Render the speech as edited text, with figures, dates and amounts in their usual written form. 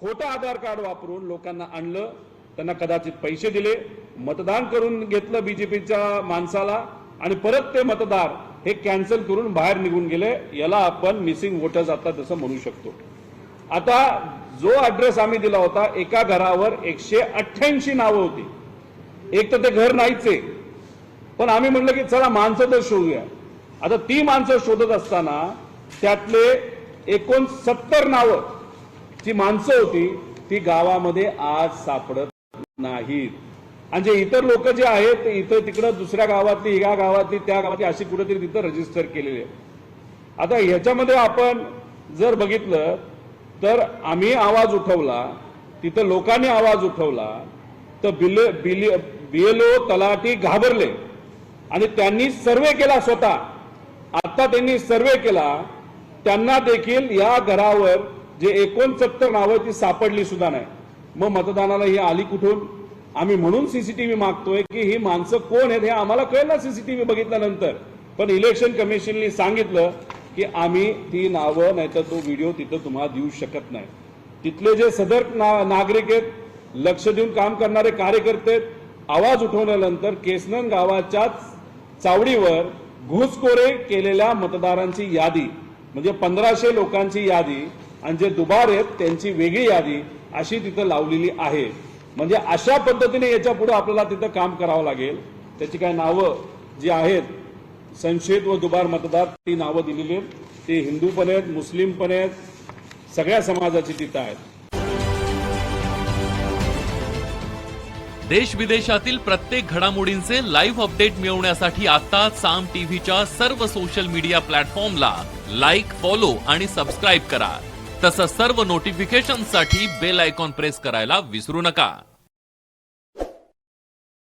खोटं आधार कार्ड वापरून लोकांना आणलं, त्यांना कदाचित पैसे दिले, मतदान करून घेतलं बीजेपीच्या माणसाला आणि परत ते मतदार हे कॅन्सल करून बाहेर निघून गेले. याला आपण मिसिंग वोटर्स आता तसं म्हणू शकतो. आता जो ऍड्रेस आम्ही दिला होता, एका घरावर 188 नावं होती. एक तर ते घर नाहीच आहे, पण आम्ही म्हटलं की चला माणसं तर शोधूया. आता ती माणसं शोधत असताना त्यातले 69 नावं जी माणसं होती ती गावामध्ये आज सापडत नाहीत. आणि जे इतर लोक जे आहेत इथं तिकडं दुसऱ्या गावातली, ह्या गावातली, त्या गावातली अशी कुठेतरी तिथं रजिस्टर केलेली आहे. आता ह्याच्यामध्ये आपण जर बघितलं तर आम्ही आवाज उठवला, तिथं लोकांनी आवाज उठवला, तर BLO तलाठी घाबरले आणि त्यांनी सर्वे केला स्वतः. आता त्यांनी सर्वे केला, त्यांना देखील या घरावर जे 69 नावं ती सापडली सुद्धा नाही. मग मतदानाला ही आली कुठून? आम्ही म्हणून सीसीटीव्ही मागतोय की ही माणसं कोण आहेत हे आम्हाला कळलं सीसीटीव्ही बघितल्यानंतर. पण इलेक्शन कमिशनने सांगितलं की आम्ही ती नावं नाही तर तो व्हिडिओ तिथं तुम्हाला देऊ शकत नाही. तिथले जे सदर नागरिक आहेत, लक्ष देऊन काम करणारे कार्यकर्ते, आवाज उठवल्यानंतर केसनन गावाच्या चावडीवर घुसखोरी केलेल्या मतदारांची यादी म्हणजे 1500 लोकांची यादी आणि जे दुबार आहेत त्यांची वेगळी यादी अशी तिथं लावलेली आहे. म्हणजे अशा पद्धतीने याच्या पुढे आपल्याला तिथं काम करावं लागेल. त्याची काय नावं जी आहेत संशयित व दुबार मतदार ती नावं दिलेली आहेत. ते हिंदू पण आहेत, मुस्लिम पण आहेत, सगळ्या समाजाची तिथं आहेत. देश विदेशातील प्रत्येक घडामोडींचे लाईव्ह अपडेट मिळवण्यासाठी आता साम टीव्हीच्या सर्व सोशल मीडिया प्लॅटफॉर्मला लाईक, फॉलो आणि सबस्क्राईब करा. तसंच सर्व नोटिफिकेशनसाठी बेल आयकॉन प्रेस करायला विसरू नका.